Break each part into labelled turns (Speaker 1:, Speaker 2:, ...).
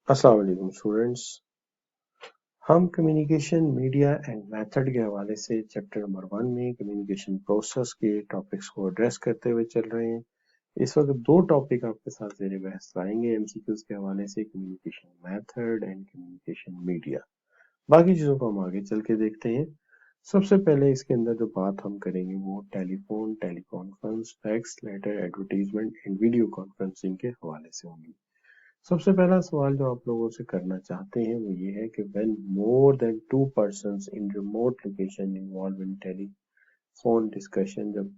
Speaker 1: अस्सलाम वालेकुम स्टूडेंट्स। हम कम्युनिकेशन मीडिया एंड मेथड के हवाले से चैप्टर नंबर 1 में कम्युनिकेशन प्रोसेस के टॉपिक्स को एड्रेस करते हुए चल रहे हैं। इस वक्त दो टॉपिक आपके साथ जेर बहस लाएंगे एमसीक्यूज के हवाले से, communication method and communication media. बाकी चीजों को हम आगे चल के देखते हैं। सबसे पहले इसके अंदर जो बात हम करेंगे वो telephone, teleconference, fax, letter, advertisement and video conferencing के हवाले से होंगी। सबसे पहला सवाल जो आप लोगों से करना चाहते हैं वो ये है कि when more than 2 persons in remote location involve in telephone discussion, जब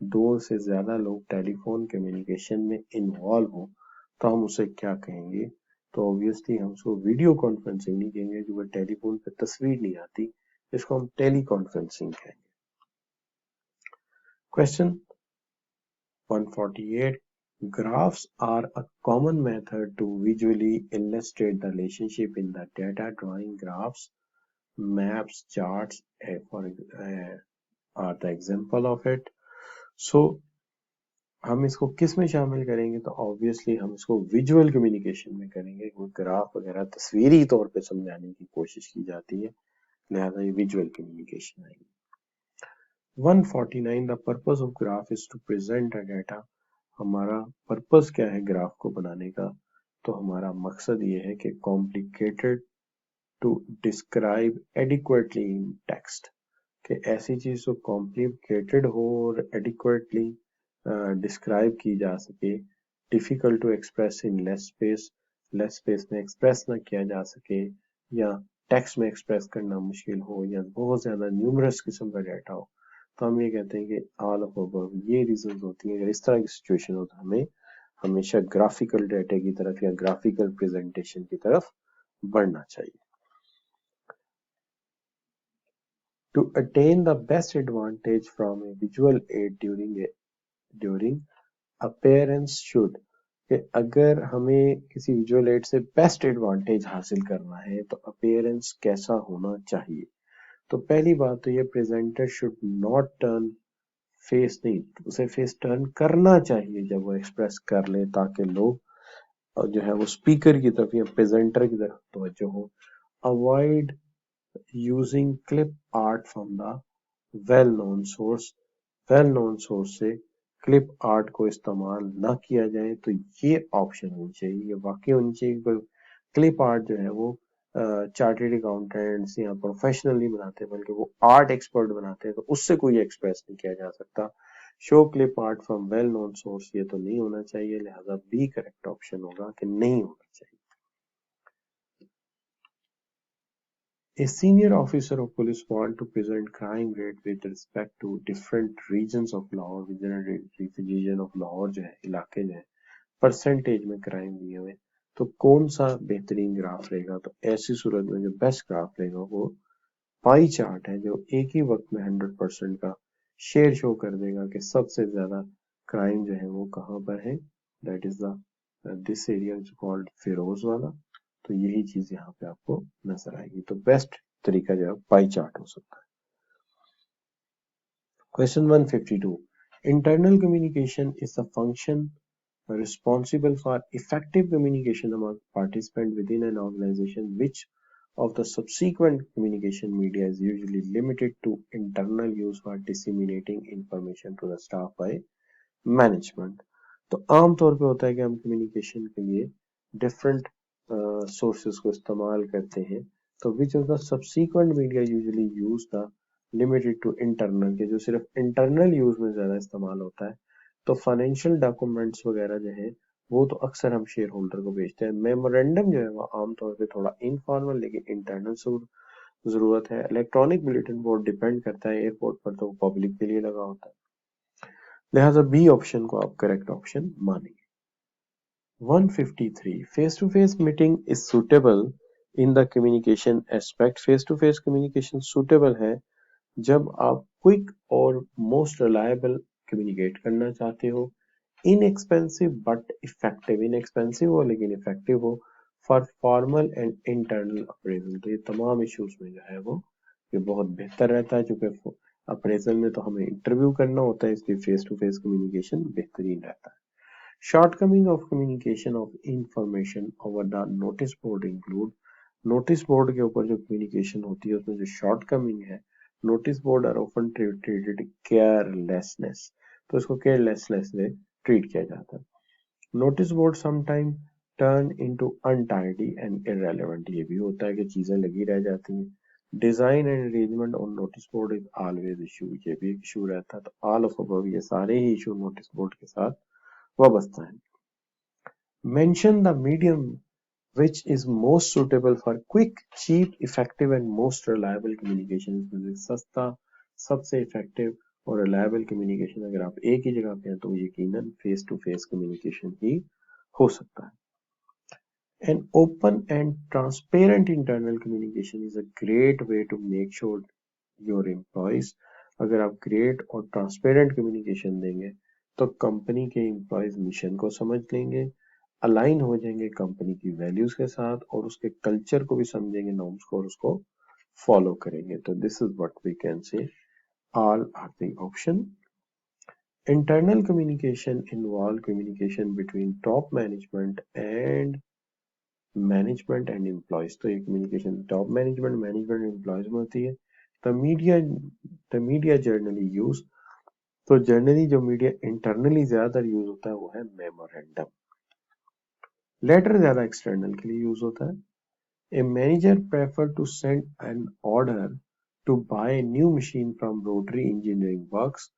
Speaker 1: दो से ज्यादा लोग टेलीफोन कम्युनिकेशन में इन्वॉल्व हो तो हम उसे क्या कहेंगे? तो ऑब्वियसली हम उसको वीडियो कॉन्फ्रेंसिंग नहीं कहेंगे क्योंकि टेलीफोन पे तस्वीर नहीं आती, इसको हम टेली कॉन्फ्रेंसिंग कहेंगे। Question 148. Graphs are a common method to visually illustrate the relationship in the data. Drawing graphs, maps, charts are the example of it. So हम इसको किस में शामिल करेंगे? तो ऑब्वियसली हम इसको विजुअल कम्युनिकेशन में करेंगे। कोई ग्राफ वगैरह तस्वीरी तौर पे समझाने की कोशिश की जाती है, लिहाजा ये विजुअल कम्युनिकेशन आएगी। 149. The purpose of graph is to present a data. हमारा पर्पस क्या है ग्राफ को बनाने का? तो हमारा मकसद ये है कि complicated to describe adequately in text, कि ऐसी चीज जो कॉम्प्लिकेटेड हो और एडिक्वेटली डिस्क्राइब की जा सके, difficult to express in less space में एक्सप्रेस ना किया जा सके, या टेक्स्ट में एक्सप्रेस करना मुश्किल हो, या बहुत ज्यादा न्यूमरस किस्म का डाटा हो, तो हम ये कहते हैं कि ऑल ऑफ अबव ये रीजन होती है। अगर इस तरह की सिचुएशन हो तो हमें हमेशा ग्राफिकल डाटा की तरफ या ग्राफिकल प्रेजेंटेशन की तरफ बढ़ना चाहिए। To attain the best advantage from a visual aid during appearance should, कि अगर हमें किसी विजुअल एड से बेस्ट एडवांटेज हासिल करना है तो अपीयरेंस कैसा होना चाहिए? तो पहली बात तो ये presenter should not turn face, नहीं उसे फेस टर्न करना चाहिए जब वो एक्सप्रेस कर ले, ताकि लोग जो है वो स्पीकर की तरफ या प्रेजेंटर की तरफ तवज्जो हो। Avoid using clip art from the well known source, well known source से क्लिप आर्ट को इस्तेमाल ना किया जाए, तो ये ऑप्शन होनी चाहिए, ये वाकई होनी चाहिए। क्लिप आर्ट जो है वो चार्टेड अकाउंटेंट्स या प्रोफेशनली बनाते हैं, बल्कि वो आर्ट एक्सपर्ट बनाते हैं, तो उससे कोई एक्सप्रेस नहीं किया जा सकता। Show clip art from well known source, ये तो नहीं होना चाहिए, लिहाजा बी करेक्ट ऑप्शन होगा कि नहीं होना चाहिए। A senior officer of police want to present crime rate with respect to different regions of Lahore, region of Lahore जो है, इलाके जो है, परसेंटेज में क्राइम दिए हुए, तो कौन सा बेहतरीन ग्राफ रहेगा? तो ऐसी सूरत में जो बेस्ट ग्राफ रहेगा वो पाई चार्ट है, जो एक ही वक्त में 100% का शेयर शो कर देगा कि सबसे ज्यादा क्राइम जो है वो कहाँ पर है। That is the this area is called Firoz वाला। तो यही चीज यहाँ पे आपको नजर आएगी। तो बेस्ट तरीका जो है पाई चार्ट हो सकता है। Question 152. Internal communication is the function responsible for effective communication among participants within an organization. Which of the subsequent communication media is usually limited to internal use for disseminating information to the staff by management? तो आम तौर पे होता है कि हम communication के लिए डिफरेंट सोर्सेज को इस्तेमाल करते हैं। तो which of the subsequent media usually use the limited to internal, के जो सिर्फ इंटरनल यूज में ज्यादा इस्तेमाल होता है। तो फाइनेंशियल डॉक्यूमेंट्स वगैरह जो है वो तो अक्सर हम शेयर होल्डर को भेजते हैं। मेमोरेंडम जो है वो आमतौर पे थोड़ा इनफॉर्मल लेकिन इंटरनल जरूरत है। इलेक्ट्रॉनिक बुलेटिन बोर्ड डिपेंड करता है एयरपोर्ट पर, तो पब्लिक के लिए लगा होता है, लिहाजा बी ऑप्शन को आप करेक्ट ऑप्शन मानेंगे। 153. Face to face meeting is suitable in the communication aspect. Face to face communication suitable है जब आप क्विक और मोस्ट रिलायबल कम्युनिकेट करना चाहते हो। इनएक्सपेंसिव बट इफेक्टिव, इनएक्सपेंसिव हो लेकिन इफेक्टिव हो for formal and internal appraisal. तो ये तमाम इश्यूज में जो है वो ये बहुत बेहतर रहता है, क्योंकि अप्रेजल में तो हमें इंटरव्यू करना होता है, इसलिए फेस टू फेस कम्युनिकेशन बेहतरीन रहता है। Shortcoming of communication of information over the notice board include notice board के ऊपर जो कम्युनिकेशन होती है उसमें जो शॉर्टकमिंग है notice board are often treated carelessness तो इसको केयरलेसनेस से ट्रीट किया जाता है notice board sometime turn into untidy and irrelevant ये भी होता है कि चीजें लगी रह जाती हैं design and arrangement on notice board is always issue ये भी एक इशू रहता है तो ऑल ऑफ अबव ये सारे ही इशू नोटिस बोर्ड के साथ वाबस्ता है mention the medium which is most suitable for quick, cheap, effective and most reliable communication इसमें से सस्ता सबसे इफेक्टिव और रिलायबल कम्युनिकेशन अगर आप एक ही जगह पे हैं तो यकीनन फेस टू फेस कम्युनिकेशन ही हो सकता है An open and transparent internal communication is a great way to make sure your employees अगर आप great और transparent communication देंगे तो कंपनी के एम्प्लॉयज मिशन को समझ लेंगे अलाइन हो जाएंगे कंपनी की वैल्यूज के साथ और उसके कल्चर को भी समझेंगे नॉर्म्स को और उसको फॉलो करेंगे तो this is what we can say all are the option internal communication involve communication between top management and employees तो ये कम्युनिकेशन टॉप मैनेजमेंट एम्प्लॉयज में होती है द मीडिया जर्नली यूज तो जनरली जो मीडिया इंटरनली ज्यादातर यूज होता है वो है मेमोरेंडम लेटर ज्यादा एक्सटर्नल के लिए यूज होता है a manager prefer to send an order to buy a new machine from rotary engineering works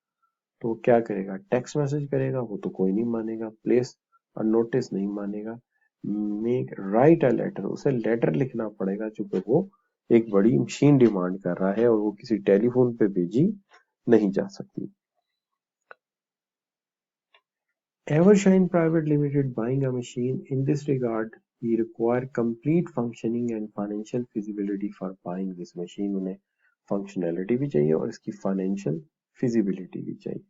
Speaker 1: तो क्या करेगा टेक्स्ट मैसेज करेगा वो तो कोई नहीं मानेगा प्लेस और नोटिस नहीं मानेगा मेक राइट अ लेटर उसे लेटर लिखना पड़ेगा चूंकि वो एक बड़ी मशीन डिमांड कर रहा है और वो किसी टेलीफोन पे भेजी नहीं जा सकती Evershine Private Limited buying a machine. In this regard, we require complete functioning and financial feasibility for buying this machine. उन्हें functionality भी चाहिए और इसकी financial feasibility भी चाहिए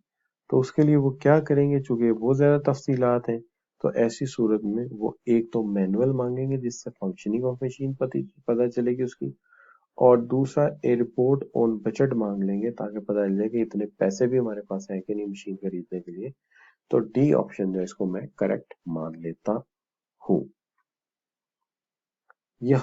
Speaker 1: तो उसके लिए वो क्या करेंगे चूंकि वो ज्यादा तफसीलात हैं तो ऐसी सूरत में वो एक तो मैनुअल मांगेंगे जिससे फंक्शनिंग ऑफ मशीन पता चलेगी उसकी और दूसरा ए रिपोर्ट ऑन बजट मांग लेंगे ताकि पता चल जाए कि इतने पैसे भी हमारे पास है कि नहीं मशीन खरीदने के लिए तो डी ऑप्शन जो है इसको मैं करेक्ट मान लेता हूं यह